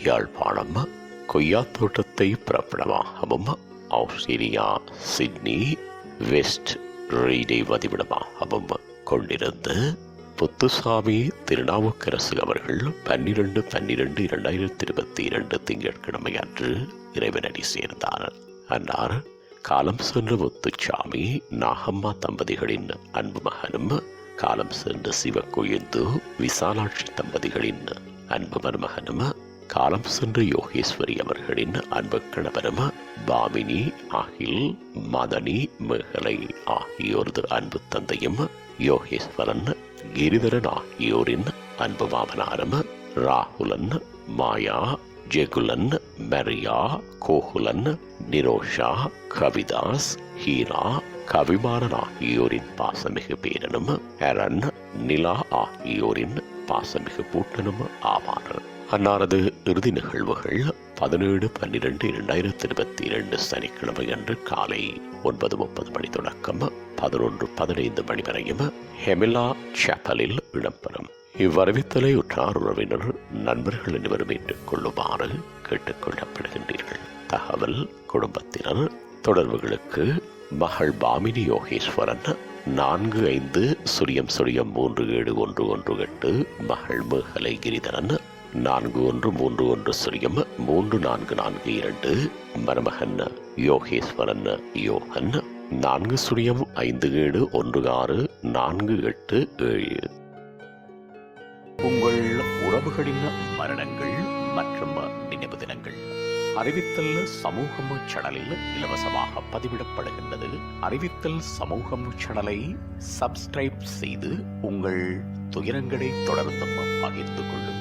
Yazhpanam கொய்யாத்தோட்டத்தை பிறப்பிடமாகவும் Australia Sydney west ரீடை வதிவிடமாகவும் கொண்டிருந்த புத்துசாமி திருநாவுக்கரசு அவர்கள் 12/12/2022 திங்கட்கிழமை அன்று இறைவனடி சேர்ந்தார். அன்னார் காலம் சென்ற முத்துச்சாமி நாகம்மா தம்பதிகளின் அன்பு மகனும், காலம் சென்ற சிவக்கொழுந்து விசாலாட்சி தம்பதிகளின் அன்பு மருமகனும், காலம் சென்ற யோகேஸ்வரி அவர்களின் அன்பு கணவரும், பாமினி அகில் மதனி மேகலை ஆகியோரது அன்பு தந்தையும், யோகேஸ்வரன் கிரிதரன் ஆகியோரின் அன்பு மாமனாரும், ராகுலன் மாயா ஜெகுலன் மரியா கோகுலன் நிரோஷா கவிதாஸ் ஹீரா கவிமாறன் ஆகியோரின் பாசமிகு பேரனும், அரன் நிலா ஆகியோரின் பாசமிகு பூட்டனும் ஆவார். அன்னாரது இறுதி நிகழ்வுகள் 17/12/2022 சனிக்கிழமை அன்று காலை 9:30 மணி தொடக்கம் 11:15 மணி வரையும் ஹெமிலா சாப்பலில் இடம்பெறும். இவ்வறிவித்தலை உற்றார் உறவினர் நண்பர்கள் அனைவரும் ஏற்றுக் கொள்ளுமாறு கேட்டுக் கொள்ளப்படுகின்றீர்கள். தகவல் குடும்பத்தினர். தொடர்புகளுக்கு மகள் பாமினி யோகேஸ்வரன் 45-0-3718, மகள் மேகலை கிரிதரன் 4131-3442, மருமகன் யோகேஸ்வரன் யோகன் 4057164877. உங்கள் உறவுகளின் மரணங்கள் மற்றும் நினைவு தினங்கள் அறிவித்தல் சமூகம் சேனலில் இலவசமாக பதிவிடப்படுகின்றது. அறிவித்தல் சமூகம் சேனலை சப்ஸ்கிரைப் செய்து உங்கள் துயரங்களை தொடர்ந்தும் பகிர்ந்து கொள்ளுங்கள்.